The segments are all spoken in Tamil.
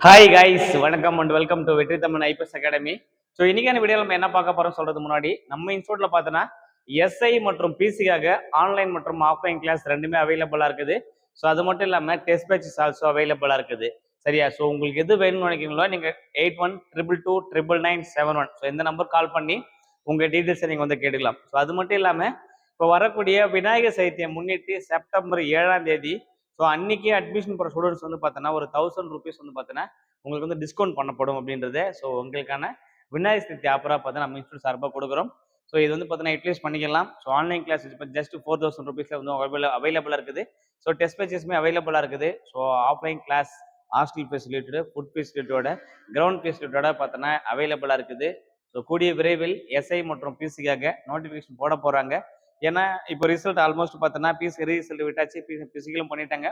ஹாய் கைஸ், வணக்கம் அண்ட் வெல்கம் டு வெற்றி தமிழ் ஐபிஎஸ் அகாடமி. ஸோ இன்னைக்கான வீடியோ நம்ம என்ன பார்க்க போறோம் சொல்றது முன்னாடி நம்ம இன்ஸ்டியூட்ல பார்த்தோன்னா எஸ்ஐ மற்றும் பிசிக்காக ஆன்லைன் மற்றும் ஆஃப்லைன் கிளாஸ் ரெண்டுமே அவைலபிளா இருக்குது. ஸோ அது மட்டும் இல்லாமல் டெஸ்ட் பேட்சஸ் ஆல்சோ அவைலபிளா இருக்குது. சரியா? ஸோ உங்களுக்கு எது வேணும்னு நினைக்கிறீங்களோ நீங்க 81222997 ஸோ இந்த நம்பர் கால் பண்ணி உங்க டீட்டெயில்ஸை நீங்க வந்து கேட்டுக்கலாம். ஸோ அது மட்டும் இல்லாமல் இப்போ வரக்கூடிய விநாயகர் சதுர்த்தியை முன்னிட்டு செப்டம்பர் 7ஆம் தேதி ஸோ அன்னைக்கு அட்மிஷன் போகிற ஸ்டூடெண்ட்ஸ் வந்து பார்த்தோன்னா ஒரு 1000 ரூபீஸ் வந்து பார்த்தோன்னா உங்களுக்கு வந்து டிஸ்கவுண்ட் பண்ணப்படும் அப்படின்றது. ஸோ உங்களுக்கான விநாயகர் சதுர்த்தி ஆஃபராக பார்த்தா நம்ம இன்ஸ்டியூட் சார்பாக கொடுக்குறோம். ஸோ இது வந்து பார்த்தீங்கன்னா யூட்டிலைஸ் பண்ணிக்கலாம். ஸோ ஆன்லைன் கிளாஸ் இப்போ ஜஸ்ட் 4000 ரூபீஸில் வந்து அவைலபிளாக இருக்குது. ஸோ டெஸ்ட் பேச்சஸுமே அவைலபிளாக இருக்குது. ஸோ ஆஃப்லைன் கிளாஸ் ஹாஸ்டல் ஃபெசிலிட்டியோட ஃபுட் ஃபெசிலிட்டியோட கிரவுண்ட் ஃபெசிலிட்டியோட பார்த்தோன்னா அவைலபிளாக இருக்குது. ஸோ கூடிய விரைவில் எஸ்ஐ மற்றும் பிசிக்காக நோட்டிஃபிகேஷன் போட போகிறாங்க. ஏன்னா இப்போ ரிசல்ட் ஆல்மோஸ்ட் பார்த்தோன்னா ரிசல்ட் விட்டாச்சு, பிசிக்கலும் பண்ணிட்டாங்க,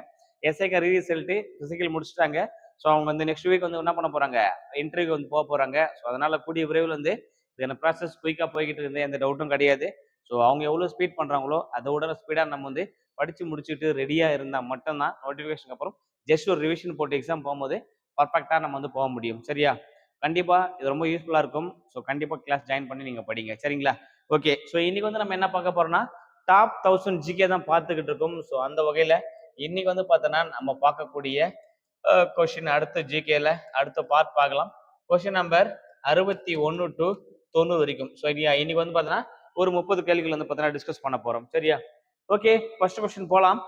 எஸ்ஐக்கு ரிசல்ட்டு பிசிக்கல் முடிச்சுட்டாங்க. ஸோ அவங்க வந்து நெக்ஸ்ட் வீக் வந்து என்ன பண்ண போகிறாங்க, இன்டர்வியூ வந்து போக போகிறாங்க. ஸோ அதனால் கூடிய விரைவில் வந்து இதுக்கான ப்ராசஸ் குயிக்காக போய்கிட்டு இருக்குது, எந்த டவுட்டும் கிடையாது. ஸோ அவங்க எவ்வளோ ஸ்பீட் பண்ணுறாங்களோ அதோட ஸ்பீடாக நம்ம வந்து படித்து முடிச்சுட்டு ரெடியாக இருந்தால் மட்டும்தான் நோட்டிஃபிகேஷனுக்கு அப்புறம் ஜஸ்ட் ஒரு ரிவிஷன் போட்டு எக்ஸாம் போகும்போது பர்ஃபெக்டாக நம்ம வந்து போக முடியும். சரியா? கண்டிப்பாக இது ரொம்ப யூஸ்ஃபுல்லாக இருக்கும். ஸோ கண்டிப்பாக கிளாஸ் ஜாயின் பண்ணி நீங்கள் படிங்க. சரிங்களா? ஓகே. ஸோ இன்னைக்கு வந்து நம்ம என்ன பார்க்க போகிறோம்னா டாப் 1000 ஜிகே தான் பார்த்துக்கிட்டு இருக்கோம். ஸோ அந்த வகையில் இன்னைக்கு வந்து பார்த்தோன்னா நம்ம பார்க்கக்கூடிய கொஸ்டின் அடுத்த ஜிகேல அடுத்த பார்ட் பார்க்கலாம். கொஸ்டின் நம்பர் 61 to 90 வரைக்கும். ஸோ இன்னைக்கு வந்து பார்த்தோன்னா ஒரு 30 கேள்விகள் வந்து பார்த்தோன்னா டிஸ்கஸ் பண்ண போறோம். சரியா? ஓகே, ஃபர்ஸ்ட் கொஸ்டின் போலாம்.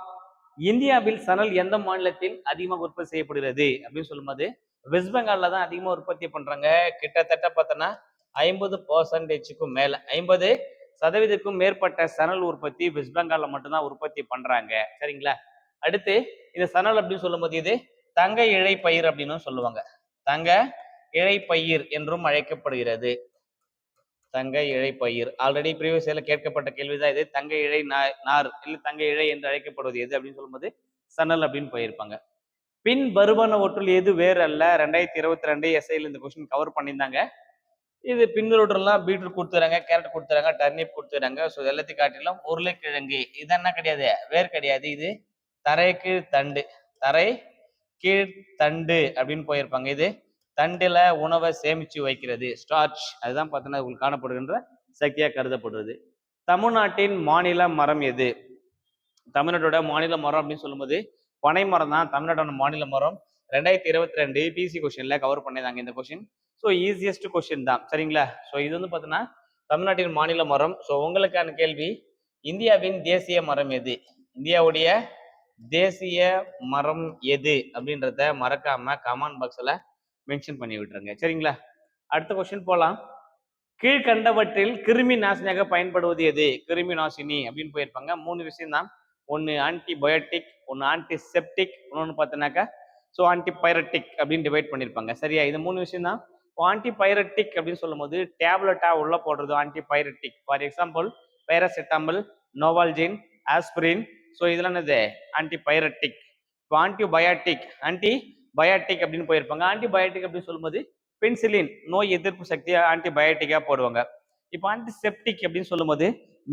இந்தியாவில் சணல் எந்த மாநிலத்தில் அதிகமாக உற்பத்தி செய்யப்படுகிறது அப்படின்னு சொல்லும்போது வெஸ்ட் பெங்கால்ல தான் அதிகமாக உற்பத்தி பண்றாங்க. கிட்டத்தட்ட பார்த்தோன்னா 50% மேல 50% மேற்பட்ட சணல் உற்பத்தி வெஸ்ட் பெங்கால்ல மட்டும்தான் உற்பத்தி பண்றாங்க. சரிங்களா? அடுத்து இந்த சணல் அப்படின்னு சொல்லும்போது இது தங்க இழை பயிர் அப்படின்னு சொல்லுவாங்க. தங்க இழை பயிர் என்றும் அழைக்கப்படுகிறது. தங்க இழை பயிர் ஆல்ரெடி ப்ரீவியஸ் இயர்ல கேட்கப்பட்ட கேள்விதான் இது. தங்க இழை நார் இல்ல தங்க இழை என்று அழைக்கப்படுவது எது அப்படின்னு சொல்லும்போது சணல் அப்படின்னு போயிருப்பாங்க. பின் வருவனவற்றுள் எது வேறு அல்ல? 2022 எஸ்ஐல இந்த கொஸ்டின் கவர் பண்ணியிருந்தாங்க. இது பின்வருவற்றெல்லாம் பீட்ரூட் கொடுத்துறாங்க, கேரட் கொடுத்துறாங்க, டர்னிப் கொடுத்துறாங்க. ஸோ எல்லாத்தையும் காட்டிலும் உருளைக்கிழங்கு இது என்ன கிடையாது, வேர் கிடையாது. இது தரை கீழ் தண்டு, தரை கீழ் தண்டு அப்படின்னு போயிருப்பாங்க. இது தண்டுல உணவை சேமிச்சு வைக்கிறது, ஸ்டார்ச். அதுதான் பார்த்தோன்னா உங்களுக்கு காணப்படுகின்ற சக்தியா கருதப்படுறது. தமிழ்நாட்டின் மாநில மரம் எது? தமிழ்நாட்டோட மாநில மரம் அப்படின்னு சொல்லும்போது பனை மரம் தான் தமிழ்நாட்டோட மாநில மரம். 2022 பிசி கொஸ்டின்ல கவர் பண்ணியிருந்தாங்க இந்த கொஸ்டின். ஸோ ஈஸியஸ்ட் கொஸ்டின் தான். சரிங்களா? ஸோ இது வந்து பார்த்தீங்கன்னா தமிழ்நாட்டின் மாநில மரம். ஸோ உங்களுக்கான கேள்வி, இந்தியாவின் தேசிய மரம் எது? இந்தியாவுடைய தேசிய மரம் எது அப்படின்றத மறக்காம கமெண்ட் பாக்ஸ்ல மென்ஷன் பண்ணி விட்டுருங்க. சரிங்களா? அடுத்த கொஸ்டின் போலாம். கீழ்கண்டவற்றில் கிருமி நாசினியாக பயன்படுவது எது? கிருமி நாசினி அப்படின்னு போயிருப்பாங்க. 3 விஷயம் தான். ஒன்று ஆன்டிபயோட்டிக், ஒன்று ஆன்டிசெப்டிக், இன்னொன்று பார்த்தீங்கன்னாக்கா ஸோ ஆன்டிபைரட்டிக் அப்படின்னு டிவைட் பண்ணியிருப்பாங்க. சரியா? இது 3 விஷயம் தான். ஆன்டிபைரட்டிக் அப்படின்னு சொல்லும் போது டேப்லெட்டா உள்ள போடுறது antipyretic. For example paracetamol, Novalgin, aspirin. So இதெல்லாம் என்னது ஆன்டிபைரட்டிக். இப்போ ஆன்டிபயாட்டிக் அப்படின்னு போயிருப்பாங்க. ஆன்டிபயோட்டிக் அப்படின்னு சொல்லும்போது பென்சிலின், நோய் எதிர்ப்பு சக்தியை ஆன்டிபயோட்டிக்கா போடுவாங்க. இப்போ ஆன்டிசெப்டிக் அப்படின்னு சொல்லும்போது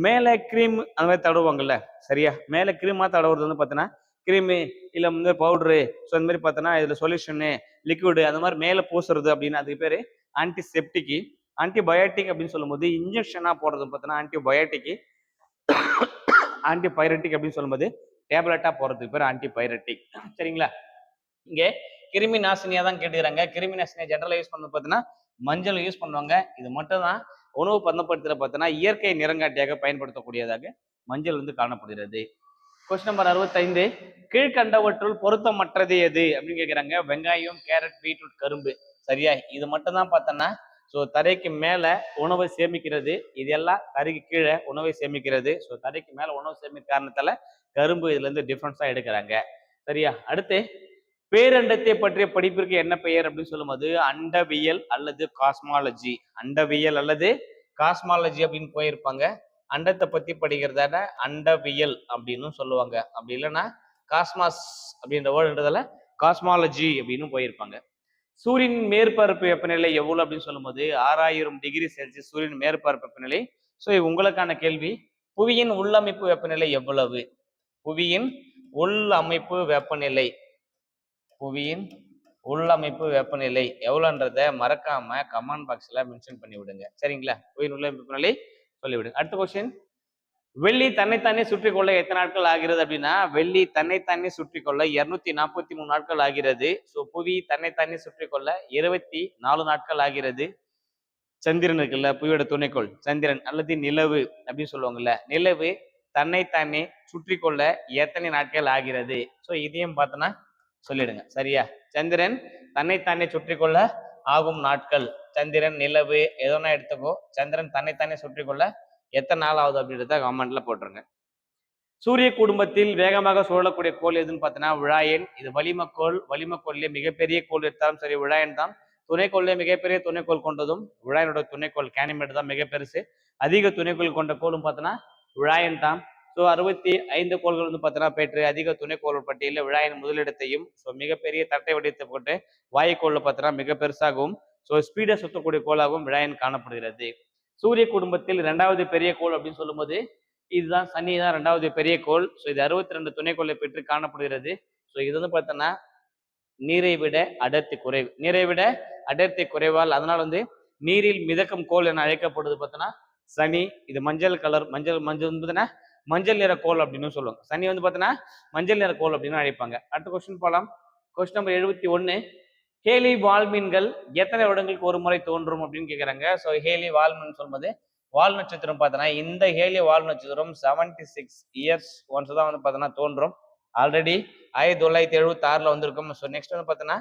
மேல கிரீம் அந்த மாதிரி தடவுவாங்கல்ல. சரியா? மேல கிரீமா தடவுறது வந்து பார்த்தோன்னா கிரீமு இல்லை வந்து பவுடரு. ஸோ இந்த மாதிரி பார்த்தோன்னா இதில் சொல்யூஷனு லிக்விடு அந்த மாதிரி மேலே பூசுறது அப்படின்னு அதுக்கு பேர் ஆன்டிசெப்டிக்கு. ஆன்டிபயோட்டிக் அப்படின்னு சொல்லும்போது இன்ஜெக்ஷனாக போடுறது பார்த்தோன்னா ஆன்டிபயோட்டிக்கு. ஆன்டிபைரட்டிக் அப்படின்னு சொல்லும்போது டேப்லெட்டாக போடுறதுக்கு பேர் ஆன்டிபைரட்டிக். சரிங்களா? இங்கே கிருமி நாசினியா தான் கேட்டுக்கிறாங்க. கிருமி நாசினியை ஜென்ரலாக யூஸ் பண்ணது பார்த்தீங்கன்னா மஞ்சள் யூஸ் பண்ணுவாங்க. இது மட்டும் தான் உணவு பதப்படுத்தல பார்த்தோன்னா இயற்கை நிறங்காட்டியாக பயன்படுத்தக்கூடியதாக மஞ்சள் வந்து காணப்படுகிறது. Question number 65. கீழ்கண்டவற்றுள் பொருத்தமற்றது எது அப்படின்னு கேட்குறாங்க. வெங்காயம், கேரட், பீட்ரூட், கரும்பு. சரியா? இது மட்டும் தான் பார்த்தோன்னா ஸோ தரைக்கு மேல உணவை சேமிக்கிறது, இது எல்லாம் தரைக்கு கீழே உணவை சேமிக்கிறது. ஸோ தரைக்கு மேல உணவு சேமிக்க காரணத்தால கரும்பு இதுல இருந்து டிஃபரன்ஸா எடுக்கிறாங்க. சரியா? அடுத்து பேரண்டத்தை பற்றிய படிப்பிற்கு என்ன பெயர் அப்படின்னு சொல்லும்போது அண்டவியல் அல்லது காஸ்மாலஜி. அண்டவியல் அல்லது காஸ்மாலஜி அப்படின்னு போயிருப்பாங்க. அண்டத்தை பத்தி படிக்கிறதால அண்டவியல் அப்படின்னு சொல்லுவாங்க. அப்படி இல்லைன்னா காஸ்மாஸ் அப்படின்ற வேர்டுன்றதால காஸ்மாலஜி அப்படின்னு போயிருப்பாங்க. சூரியனின் மேற்பரப்பு வெப்பநிலை எவ்வளவு அப்படின்னு சொல்லும்போது 6000 டிகிரி செல்சியஸ் சூரியன் மேற்பரப்பு வெப்பநிலை. ஸோ உங்களுக்கான கேள்வி, புவியின் உள்ளமைப்பு வெப்பநிலை எவ்வளவு? புவியின் உள் அமைப்பு வெப்பநிலை, புவியின் உள்ளமைப்பு வெப்பநிலை எவ்வளோன்றத மறக்காம கமெண்ட் பாக்ஸ்ல மென்ஷன் பண்ணி விடுங்க. சரிங்களா? புவியின் உள்ளமைப்பு வெப்பநிலை சொல்லிவிடுங்க. அடுத்த கொஸ்டின், வெள்ளி தன்னைத்தானே சுற்றி கொள்ள எத்தனை நாட்கள் ஆகிறது அப்படின்னா, வெள்ளி தன்னைத்தானே சுற்றி கொள்ள 243 நாட்கள் ஆகிறது. ஸோ புவி தன்னைத்தானே சுற்றி கொள்ள 24 நாட்கள் ஆகிறது. சந்திரன் இருக்குல்ல, புவியோட துணைக்கோள் சந்திரன் அல்லது நிலவு அப்படின்னு சொல்லுவாங்கல்ல, நிலவு தன்னைத்தானே சுற்றி கொள்ள எத்தனை நாட்கள் ஆகிறது? ஸோ இதையும் பார்த்தோன்னா சொல்லிடுங்க. சரியா? சந்திரன் தன்னைத்தானே சுற்றி கொள்ள ஆகும் நாட்கள், சந்திரன் நிலவு எதனா எடுத்துக்கோ, சந்திரன் தன்னைத்தானே சுற்றி கொள்ள எத்தனை நாள் ஆகுது அப்படின்றத கமெண்ட்ல போட்டுருங்க. சூரிய குடும்பத்தில் வேகமாக சுழலக்கூடிய கோள் எதுன்னு பார்த்தோன்னா விழாயன். இது வளிமக்கோள். வளிமக்கோள்லேயே மிகப்பெரிய கோள் எடுத்தாலும் சரி விழாயன் தான். துணைக்கோள்லேயே மிகப்பெரிய துணைக்கோள் கொண்டதும் விழாயனோட துணைக்கோள் கேனிமேட் தான் மிக பெருசு. அதிக துணைக்கோள் கொண்ட கோளும் பார்த்தோன்னா விழாயன் தான். ஸோ 65 கோள்கள் வந்து பார்த்தோன்னா பெற்று அதிக துணைக்கோள் பட்டியலில் விழாயன் முதலிடத்தையும், ஸோ மிகப்பெரிய தட்டை வடிவத்தை போட்டு வாயுக்கோளில் பார்த்தோன்னா மிக பெருசாகவும், ஸோ ஸ்பீடை சுற்றக்கூடிய கோளாகவும் விழாயன் காணப்படுகிறது. சூரிய குடும்பத்தில் 2வது பெரிய கோள் அப்படின்னு சொல்லும்போது இதுதான் சனி தான் 2வது பெரிய கோள். ஸோ இது 62 துணைக்கோளை பெற்று காணப்படுகிறது. ஸோ இது வந்து பார்த்தோன்னா நீரை விட அடர்த்தி குறைவு. நீரை விட அடர்த்தி குறைவால் அதனால வந்து நீரில் மிதக்கும் கோள் என அழைக்கப்படுது பார்த்தோன்னா சனி. இது மஞ்சள் கலர், மஞ்சள் மஞ்சள் வந்து பார்த்தீங்கன்னா மஞ்சள் நிற கோள் அப்படின்னு சொல்லுவாங்க. சனி வந்து பார்த்தீங்கன்னா மஞ்சள் நிற கோள் அப்படின்னு அழைப்பாங்க. அடுத்த கொஸ்டின் போகலாம். கொஸ்டின் நம்பர் 71, ஹேலி வால்மீன்கள் எத்தனை வருடங்களுக்கு ஒரு முறை தோன்றும் அப்படின்னு கேட்குறாங்க. ஸோ ஹேலி வால்மீன் சொல்லும்போது வால் நட்சத்திரம் பார்த்தோன்னா இந்த ஹேலி வால் நட்சத்திரம் 76 இயர்ஸ் ஒன்ஸ் தான் வந்து பார்த்தோன்னா தோன்றும். ஆல்ரெடி 1976 வந்திருக்கும். ஸோ நெக்ஸ்ட் வந்து பார்த்தோன்னா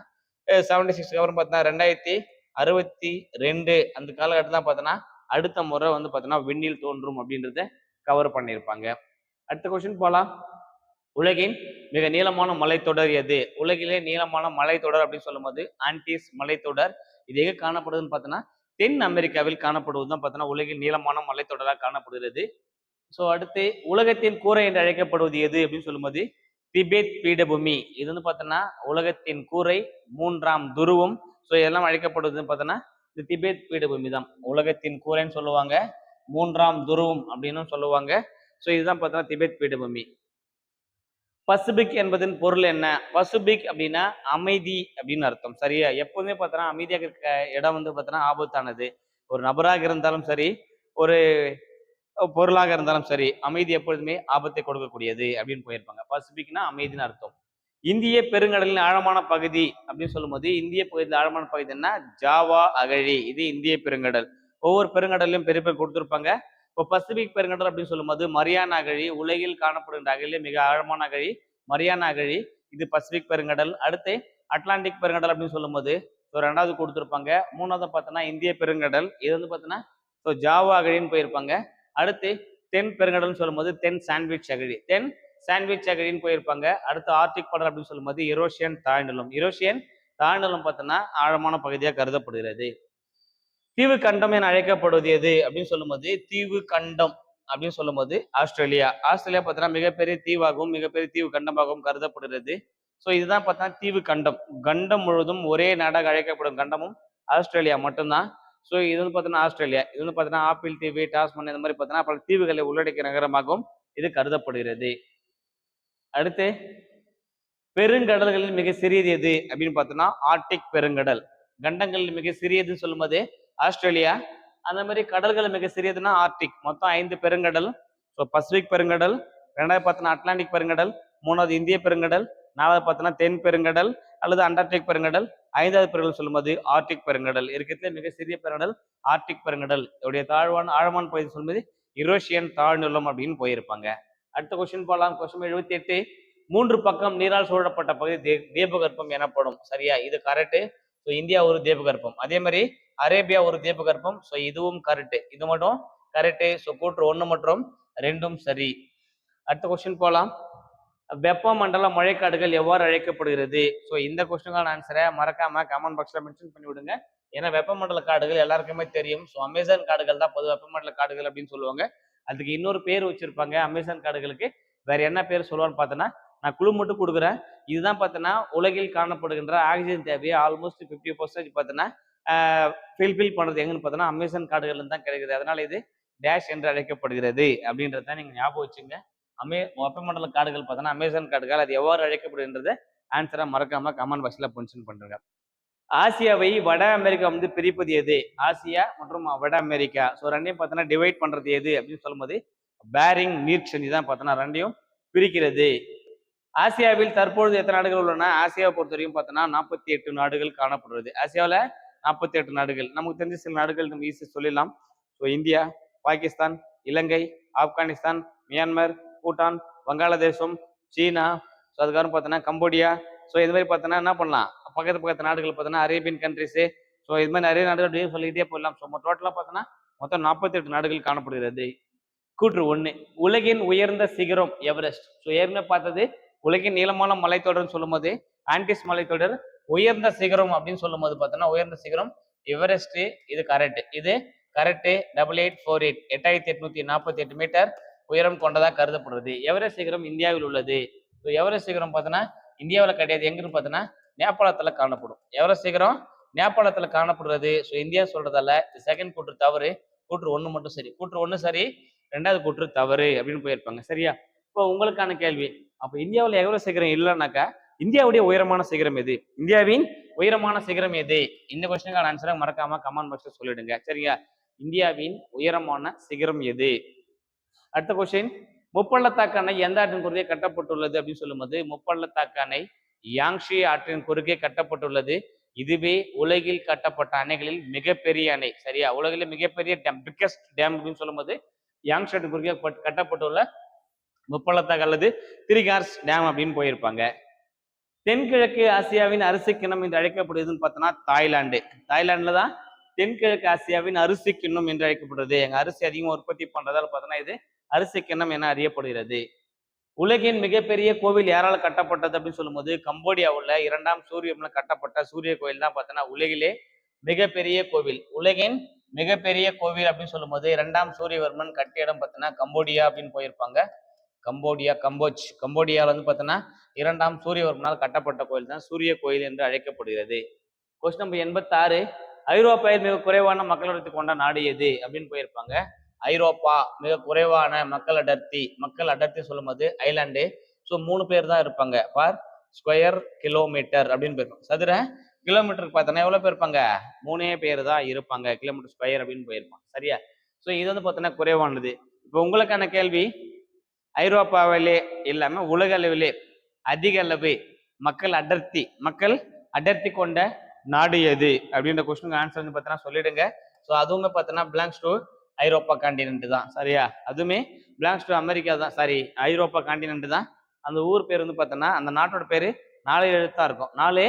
76க்கு அப்புறம் பார்த்தோன்னா 2062 அந்த காலகட்டம் தான் பார்த்தோன்னா அடுத்த முறை வந்து பார்த்தோன்னா விண்ணில் தோன்றும் அப்படின்றத கவர் பண்ணியிருப்பாங்க. அடுத்த கொஸ்டின் போகலாம். உலகின் மிக நீளமான மலைத்தொடர் எது? உலகிலே நீளமான மலைத்தொடர் அப்படின்னு சொல்லும்போது ஆன்டிஸ் மலைத்தொடர். இது எங்க காணப்படுதுன்னு பார்த்தோன்னா தென் அமெரிக்காவில் காணப்படுவது தான் பார்த்தோன்னா உலகின் நீளமான மலைத்தொடராக காணப்படுகிறது. ஸோ அடுத்து உலகத்தின் கூரை என்று அழைக்கப்படுவது எது அப்படின்னு சொல்லும்போது திபெத் பீடபூமி. இது வந்து பார்த்தோன்னா உலகத்தின் கூரை, 3ஆம் துருவம். ஸோ இதெல்லாம் அழைக்கப்படுவதுன்னு பார்த்தோன்னா இந்த திபெத் பீடபூமி தான் உலகத்தின் கூரைன்னு சொல்லுவாங்க, 3ஆம் துருவம் அப்படின்னு சொல்லுவாங்க. ஸோ இதுதான் பார்த்தோன்னா திபெத் பீடபூமி. பசிபிக் என்பதன் பொருள் என்ன? பசிபிக் அப்படின்னா அமைதி அப்படின்னு அர்த்தம். சரியா? எப்போதுமே பார்த்தோன்னா அமைதியாக இருக்க இடம் வந்து பார்த்தோன்னா ஆபத்தானது. ஒரு நபராக இருந்தாலும் சரி, ஒரு பொருளாக இருந்தாலும் சரி, அமைதி எப்பொழுதுமே ஆபத்தை கொடுக்கக்கூடியது அப்படின்னு போயிருப்பாங்க. பசிபிக்னா அமைதின்னு அர்த்தம். இந்திய பெருங்கடலின் ஆழமான பகுதி அப்படின்னு சொல்லும்போது இந்திய பகுதியில் ஆழமான பகுதி என்ன? ஜாவா அகழி. இது இந்திய பெருங்கடல். ஒவ்வொரு பெருங்கடலையும் பெரிய பேர் கொடுத்துருப்பாங்க. இப்போ பசிபிக் பெருங்கடல் அப்படின்னு சொல்லும்போது மரியானா அகழி உலகில் காணப்படுகின்ற அகழிலே மிக ஆழமான அகழி மரியானா அகழி. இது பசிபிக் பெருங்கடல். அடுத்து அட்லாண்டிக் பெருங்கடல் அப்படின்னு சொல்லும்போது 2வது கொடுத்துருப்பாங்க. 3வது பார்த்தோன்னா இந்திய பெருங்கடல். இது வந்து பார்த்தோன்னா ஜாவா அகழின்னு போயிருப்பாங்க. அடுத்து தென் பெருங்கடல்னு சொல்லும்போது தென் சாண்ட்விச் அகழி, தென் சாண்ட்விச் அகழின்னு போயிருப்பாங்க. அடுத்து ஆர்டிக் கடல் அப்படின்னு சொல்லும்போது யுரேஷியன் தாழ்நிலம். யுரேஷியன் தாழ்நிலம் பார்த்தோன்னா ஆழமான பகுதியாக கருதப்படுகிறது. தீவு கண்டம் என அழைக்கப்படுவது எது அப்படின்னு சொல்லும்போது தீவு கண்டம் அப்படின்னு சொல்லும்போது ஆஸ்திரேலியா. ஆஸ்திரேலியா பார்த்தோன்னா மிகப்பெரிய தீவாகவும் மிகப்பெரிய தீவு கண்டமாகவும் கருதப்படுகிறது. ஸோ இதுதான் பார்த்தோன்னா தீவு கண்டம். கண்டம் முழுவதும் ஒரே நாடாக அழைக்கப்படும் கண்டமும் ஆஸ்திரேலியா மட்டும்தான். ஸோ இது வந்து பார்த்தோன்னா ஆஸ்திரேலியா. இது வந்து பார்த்தோன்னா ஆப்பிள் தீவு, டாஸ்மன் இந்த மாதிரி பார்த்தோன்னா பல தீவுகளை உள்ளடக்கிய நகரமாகவும் இது கருதப்படுகிறது. அடுத்து பெருங்கடல்களில் மிக சிறியது எது அப்படின்னு பார்த்தோம்னா ஆர்டிக் பெருங்கடல். கண்டங்களில் மிக சிறியதுன்னு சொல்லும்போது ஆஸ்திரேலியா. அந்த மாதிரி கடல்கள் மிக சிறியதுன்னா ஆர்டிக். மொத்தம் 5 பெருங்கடல். ஸோ பசிபிக் பெருங்கடல், 2வது பார்த்தோன்னா அட்லாண்டிக் பெருங்கடல், 3வது இந்திய பெருங்கடல், 4வது பார்த்தோன்னா தென் பெருங்கடல் அல்லது அண்டார்டிக் பெருங்கடல், 5வது பெருங்கடல் சொல்லும்போது ஆர்டிக் பெருங்கடல். இருக்கிறதுல மிக சிறிய பெருங்கடல் ஆர்டிக் பெருங்கடல். இதோடைய தாழ்வான ஆழமான பகுதி சொல்லும்போது யுரேஷியன் தாழ்நிலம் அப்படின்னு போயிருப்பாங்க. அடுத்த கொஸ்டின் போகலாம். கொஸ்டின் 78, 3 பக்கம் நீரால் சூழப்பட்ட பகுதி தீபகற்பம் எனப்படும். சரியா? இது கரெக்ட். ஸோ இந்தியா ஒரு தீபகற்பம். அதே மாதிரி அரேபியா ஒரு தீபகற்பம். ஸோ இதுவும் கரெக்ட். இது மட்டும் கரெக்ட். ஸோ கூற்று 1 மற்றும் 2ம் சரி. அடுத்த கொஸ்டின் போகலாம். வெப்பமண்டல மழைக்காடுகள் எவ்வாறு அழைக்கப்படுகிறது? ஸோ இந்த கொஸ்டினுக்கான ஆன்சரை மறக்காம கமெண்ட் பாக்ஸ்ல மென்ஷன் பண்ணி விடுங்க. ஏன்னா வெப்பமண்டல காடுகள் எல்லாருக்குமே தெரியும். ஸோ அமேசான் காடுகள் தான் பொது வெப்பமண்டல காடுகள் அப்படின்னு சொல்லுவாங்க. அதுக்கு இன்னொரு பேர் வச்சிருப்பாங்க அமேசான் காடுகளுக்கு. வேற என்ன பேர் சொல்லுவான்னு பார்த்தோன்னா நான் குழு மட்டும் கொடுக்குறேன். இதுதான் பார்த்தோன்னா உலகில் காணப்படுகின்ற ஆக்சிஜன் தேவையை ஆல்மோஸ்ட் 50% பார்த்தோன்னா ஃபில்ஃபில் பண்ணுறது எங்கன்னு பார்த்தோன்னா அமேசான் காடுகள் தான் கிடைக்குது. அதனால இது டேஷ் என்று அழைக்கப்படுகிறது அப்படின்றத நீங்க ஞாபகம் வச்சுங்க. வெப்பமண்டல காடுகள் பார்த்தோன்னா அமேசான் காடுகள் அது எவ்வாறு அழைக்கப்படுகின்றதை ஆன்சரை மறக்காம கமெண்ட் பாக்ஸ்ல மென்ஷன் பண்ணுங்க. ஆசியாவை வட அமெரிக்கா வந்து பிரிப்பது எது? ஆசியா மற்றும் வட அமெரிக்கா. ஸோ ரெண்டையும் பார்த்தோன்னா டிவைட் பண்றது எது அப்படின்னு சொல்லும்போது பேரிங் நீர்ச்சந்தி தான் பார்த்தோன்னா ரெண்டையும் பிரிக்கிறது. ஆசியாவில் தற்பொழுது எத்தனை நாடுகள் உள்ளன? ஆசியாவை பொறுத்த வரைக்கும் பார்த்தோன்னா 48 நாடுகள் காணப்படுறது. ஆசியாவில் 48 நாடுகள். நமக்கு தெரிஞ்ச சில நாடுகள் நம்ம ஈஸியாக சொல்லிடலாம். ஸோ இந்தியா, பாகிஸ்தான், இலங்கை, ஆப்கானிஸ்தான், மியான்மர், பூட்டான், வங்காளதேசம், சீனா, ஸோ அதுக்கப்புறம் பார்த்தோன்னா கம்போடியா. ஸோ இது மாதிரி பார்த்தோன்னா என்ன பண்ணலாம், பக்கத்து நாடுகள் பார்த்தோன்னா அரேபியன் கண்ட்ரிஸு. ஸோ இது மாதிரி நிறைய நாடுகள் அப்படின்னு சொல்லிக்கிட்டே போயிடலாம். ஸோ டோட்டலாக பார்த்தோன்னா மொத்தம் 48 நாடுகள் காணப்படுகிறது. கூற்று 1, உலகின் உயர்ந்த சிகரம் எவரெஸ்ட். ஸோ ஏற்கனவே பார்த்தது உலகின் நீளமான மலைத்தொடர்னு சொல்லும்போது ஆண்டிஸ் மலைத்தொடர். உயர்ந்த சிகரம் அப்படின்னு சொல்லும்போது பார்த்தோன்னா உயர்ந்த சிகரம் எவரெஸ்ட். இது கரெக்ட். இது கரெக்ட். 8848 8848 மீட்டர் உயரம் கொண்டதாக கருதப்படுறது. எவரெஸ்ட் சிகரம் இந்தியாவில் உள்ளது. ஸோ எவரெஸ்ட் சிகரம் பார்த்தோன்னா இந்தியாவில் கிடையாது. எங்கன்னு பார்த்தோன்னா நேபாளத்தில் காணப்படும். எவரெஸ்ட் சிகரம் நேபாளத்தில் காணப்படுறது. ஸோ இந்தியா சொல்றதால செகண்ட் கூற்று தவறு. கூற்று 1 மட்டும் சரி. கூற்று 1 சரி, 2வது கூற்று தவறு அப்படின்னு போயிருப்பாங்க. சரியா? இப்போ உங்களுக்கான கேள்வி, அப்போ இந்தியாவில் எவரெஸ்ட் சிகரம் இல்லைன்னாக்கா இந்தியாவுடைய உயரமான சிகரம் எது? இந்தியாவின் உயரமான சிகரம் எது? இந்த கொஸ்டினுக்கான ஆன்சரை மறக்காம கமெண்ட் பாக்ஸ்ல சொல்லிடுங்க. சரியா? இந்தியாவின் உயரமான சிகரம் எது? அடுத்த கொஸ்டின், முப்பள்ளத்தாக்கு அணை எந்த ஆற்றின் குறுக்கே கட்டப்பட்டுள்ளது அப்படின்னு சொல்லும்போது முப்பள்ளத்தாக்கு அணை யாங்ஷி ஆற்றின் குறுக்கே கட்டப்பட்டுள்ளது. இதுவே உலகில் கட்டப்பட்ட அணைகளில் மிகப்பெரிய அணை. சரியா? உலகில் மிகப்பெரிய டேம், பிக்கஸ்ட் டேம் அப்படின்னு சொல்லும்போது யாங்ஷி ஆற்றின் குறுக்கே கட்டப்பட்டுள்ள முப்பள்ளத்தாக்கு அல்லது திரிகார்ஸ் டேம் அப்படின்னு போயிருப்பாங்க. தென்கிழக்கு ஆசியாவின் அரிசி கிண்ணம் என்று அழைக்கப்படுவதுன்னு பார்த்தோன்னா தாய்லாந்து. தாய்லாந்துல தான் தென்கிழக்கு ஆசியாவின் அரிசி கிண்ணம் என்று அழைக்கப்படுறது. எங்க அரிசி அதிகமாக உற்பத்தி பண்றதால பார்த்தோன்னா இது அரிசி கிண்ணம் என அறியப்படுகிறது. உலகின் மிகப்பெரிய கோவில் யாரால் கட்டப்பட்டது அப்படின்னு சொல்லும்போது கம்போடியாவுள்ள 2ஆம் சூரியவர்மனால் கட்டப்பட்ட சூரிய கோயில் தான் பார்த்தோன்னா உலகிலே மிகப்பெரிய கோவில். உலகின் மிகப்பெரிய கோவில் அப்படின்னு சொல்லும்போது 2ஆம் சூரியவர்மன் கட்டிய இடம் பார்த்தோன்னா கம்போடியா அப்படின்னு போயிருப்பாங்க. கம்போடியாவில் வந்து பார்த்தோன்னா 2ஆம் சூரியவர்மனால் கட்டப்பட்ட கோயில் தான் சூரிய கோயில் என்று அழைக்கப்படுகிறது. கொஸ்டின் நம்பர் 86, ஐரோப்பாவில் மிக குறைவான மக்கள் அடர்த்தி கொண்ட நாடு எது அப்படின்னு போயிருப்பாங்க. ஐரோப்பா மிக குறைவான மக்கள் அடர்த்தி சொல்லும்போது ஐலாண்டு. ஸோ 3 பேர் தான் இருப்பாங்க பார் ஸ்கொயர் கிலோமீட்டர் அப்படின்னு போயிருப்பாங்க. சதுர கிலோமீட்டருக்கு பார்த்தோன்னா எவ்வளோ பேர் இருப்பாங்க? 3 பேர் தான் இருப்பாங்க. கிலோமீட்டர் ஸ்கொயர் அப்படின்னு போயிருப்பாங்க. சரியா? ஸோ இது வந்து பார்த்தோன்னா குறைவானது. இப்போ உங்களுக்கான கேள்வி, ஐரோப்பாவிலே இல்லாம உலக அளவிலே அதிக அளவு மக்கள் அடர்த்தி கொண்ட நாடு எது அப்படின்ற கொஸ்டினுக்கு ஆன்சர் வந்து பார்த்தோன்னா சொல்லிடுங்க. ஸோ அதுவுமே பார்த்தோன்னா பிளாங்ஸ் டு ஐரோப்பா காண்டினென்ட் தான். சரியா? அதுவுமே பிளாங்ஸ் டு அமெரிக்கா தான். சாரி, ஐரோப்பா காண்டினென்ட் தான். அந்த ஊர் பேர் வந்து பார்த்தோன்னா அந்த நாட்டோட பேரு 4 எழுத்தா இருக்கும். 4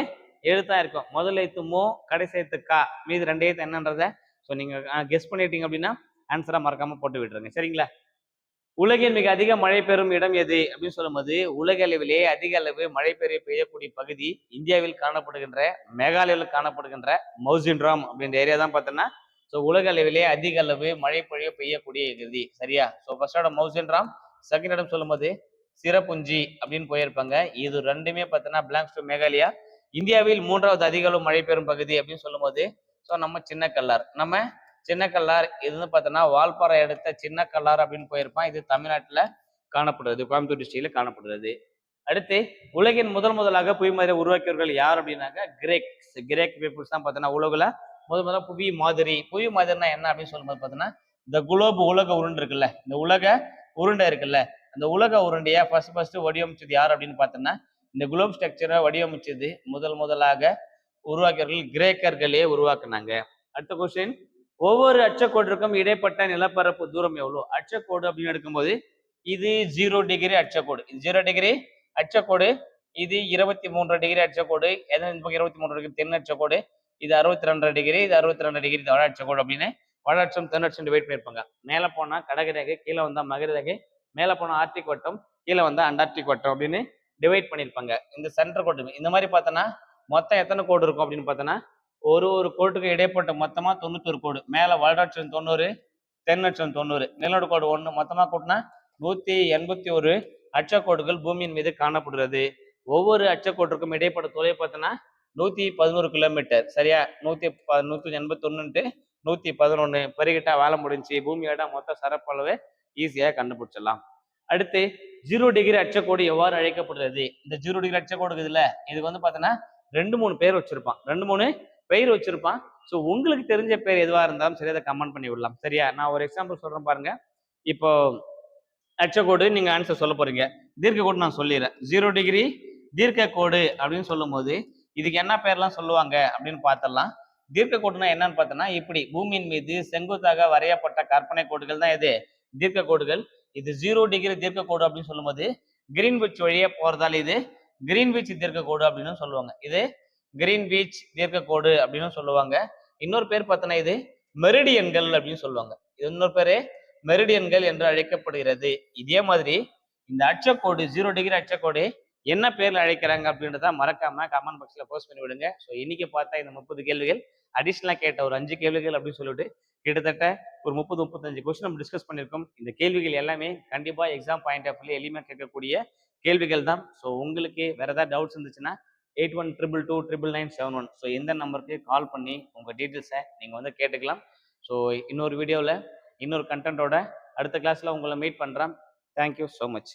எழுத்தா இருக்கும். முதல் எழுத்து மோ, கடைசி எழுத்து கா, மீது 2 எழுத்து என்னன்றத ஸோ நீங்க கெஸ் பண்ணிட்டீங்க அப்படின்னா ஆன்சரா மறக்காம போட்டு விட்டுருங்க. சரிங்களா? உலகில் மிக அதிக மழை பெறும் இடம் எது அப்படின்னு சொல்லும்போது உலக அளவிலே அதிக அளவு மழை பெய்யக்கூடிய பகுதி இந்தியாவில் காணப்படுகின்ற மேகாலயாவில் காணப்படுகின்ற மௌசின்ராம் அப்படின்ற ஏரியா தான் பார்த்தோன்னா ஸோ உலக அளவிலே அதிக அளவு மழை பெய்யக்கூடிய பகுதி. சரியா? ஸோ ஃபர்ஸ்ட் இடம் மௌசின்ராம், செகண்ட் இடம் சொல்லும்போது சிரப்புஞ்சி அப்படின்னு போயிருப்பாங்க. இது ரெண்டுமே பார்த்தோன்னா பிலாங்ஸ் டு மேகாலயா. இந்தியாவில் 3வது அதிக அளவு மழை பெறும் பகுதி அப்படின்னு சொல்லும்போது ஸோ நம்ம சின்ன கல்லார் இது வந்து பார்த்தோன்னா வால்பாறை எடுத்த சின்ன கல்லார் அப்படின்னு போயிருப்பான். இது தமிழ்நாட்டில் காணப்படுறது, கோயம்புத்தூர் டிஸ்ட்ரிக்ட்ல காணப்படுறது. அடுத்து உலகின் முதலாக புவி மாதிரி உருவாக்கியவர்கள் யார் அப்படின்னாக்க கிரேக் பீப்புள்ஸ் தான் பார்த்தோன்னா உலகில் முதல்ல புவி மாதிரினா என்ன அப்படின்னு சொல்லும்போது பார்த்தோன்னா இந்த குளோப் உலக உருண்டை இருக்குல்ல, இந்த உலக உருண்டை இருக்குல்ல, அந்த உலக உருண்டையை ஃபர்ஸ்ட் வடிவமைச்சது யார் அப்படின்னு பார்த்தோன்னா இந்த குளோப் ஸ்ட்ரக்சரை வடிவமைச்சது முதலாக உருவாக்கியவர்கள் கிரேக்கர்களே உருவாக்குனாங்க. அடுத்த கொஸ்டின், ஒவ்வொரு அச்சக்கோட்டிற்கும் இடைப்பட்ட நிலப்பரப்பு தூரம் எவ்வளோ? அச்சக்கோடு அப்படின்னு எடுக்கும்போது இது 0 டிகிரி அச்சக்கோடு. இது 0 டிகிரி அச்சக்கோடு. இது 23 டிகிரி அச்சக்கோடு. 23 டிகிரி தென் அச்சக்கோடு. இது 62 டிகிரி. இது 62 டிகிரி வட அச்சக்கோடு அப்படின்னு வட தென் அச்சம் டிவைட் பண்ணியிருப்பாங்க. மேலே போனா கடகரேகை, கீழே வந்தா மகரரேகை, மேலே போனா ஆர்டிக் வட்டம், கீழே வந்தா அண்டார்டிக் வட்டம் அப்படின்னு டிவைட் பண்ணியிருப்பாங்க. இந்த சென்டர் கோடு இந்த மாதிரி பார்த்தோன்னா மொத்தம் எத்தனை கோடு இருக்கும் அப்படின்னு பார்த்தோன்னா ஒரு கோட்டுக்கு இடைப்பட்ட மொத்தமா 91 கோடு. மேல வடஅட்சம் 90, தென்னட்சம் 90, நிலநடு கோடு 1 மொத்தமா கூட்டினா 181 அச்சக்கோடுகள் பூமியின் மீது காணப்படுகிறது. ஒவ்வொரு அச்சக்கோட்டிற்கும் இடைப்பட்ட தொலை பார்த்தோன்னா 111 கிலோமீட்டர். சரியா? 181 111 பெருகிட்டா வேலை முடிஞ்சு பூமியோட மொத்த சரப்பளவு ஈஸியா கண்டுபிடிச்சிடலாம். அடுத்து 0 டிகிரி அச்சக்கோடு எவ்வாறு அழைக்கப்படுகிறது? இந்த 0 டிகிரி அச்சக்கோடு இதுல இதுக்கு வந்து பார்த்தோன்னா 2-3 பேர் வச்சிருப்பான், 2-3 பெயர் வச்சிருப்பான். ஸோ உங்களுக்கு தெரிஞ்ச பேர் எதுவா இருந்தாலும் சரி, அதை கமெண்ட் பண்ணி விடலாம். சரியா? நான் ஒரு எக்ஸாம்பிள் சொல்றேன் பாருங்க. இப்போ அச்சக்கோடு நீங்க ஆன்சர் சொல்ல போறீங்க. தீர்க்கக்கோடு நான் சொல்லிடுறேன். 0 டிகிரி தீர்க்கக்கோடு அப்படின்னு சொல்லும்போது இதுக்கு என்ன பேர்லாம் சொல்லுவாங்க அப்படின்னு பார்த்தலாம். தீர்க்கக்கோடுனா என்னன்னு பார்த்தோன்னா, இப்படி பூமியின் மீது செங்குத்தாக வரையப்பட்ட கற்பனை கோடுகள் தான் எது? தீர்க்கக்கோடுகள். இது 0 டிகிரி தீர்க்கக்கோடு அப்படின்னு சொல்லும்போது கிரீன்விச் வழியே போறதால இது கிரீன்விச் தீர்க்கக்கோடு அப்படின்னு சொல்லுவாங்க. இது கிரீன்விச் தீர்க்கக்கோடு அப்படின்னு சொல்லுவாங்க. இன்னொரு பேர் பார்த்தோன்னா இது மெரிடியன்கள் அப்படின்னு சொல்லுவாங்க. இது இன்னொரு பேரு மெரிடியன்கள் என்று அழைக்கப்படுகிறது. இதே மாதிரி இந்த அச்சக்கோடு 0 டிகிரி அச்சக்கோடு என்ன பேர்ல அழைக்கிறாங்க அப்படின்றத மறக்காம கமெண்ட் பாக்ஸ்ல போஸ்ட் பண்ணி விடுங்க. ஸோ இன்னைக்கு பார்த்தா இந்த 30 கேள்விகள் அடிஷனலா கேட்ட ஒரு 5 கேள்விகள் அப்படின்னு சொல்லிட்டு கிட்டத்தட்ட ஒரு 30-35 கொஸ்டின் நம்ம டிஸ்கஸ் பண்ணியிருக்கோம். இந்த கேள்விகள் எல்லாமே கண்டிப்பா எக்ஸாம் பாயிண்ட் ஆஃப் வியூல எளிமையா கேட்கக்கூடிய கேள்விகள் தான். ஸோ உங்களுக்கு வேற ஏதாவது டவுட்ஸ் இருந்துச்சுன்னா 8122299971 ஸோ இந்த நம்பருக்கு கால் பண்ணி உங்க டீட்டெயில்ஸை நீங்க வந்து கேட்டுக்கலாம். ஸோ இன்னொரு வீடியோவில் இன்னொரு கண்டென்ட்டோட அடுத்த கிளாஸ்ல உங்களை மீட் பண்றேன். Thank you so much.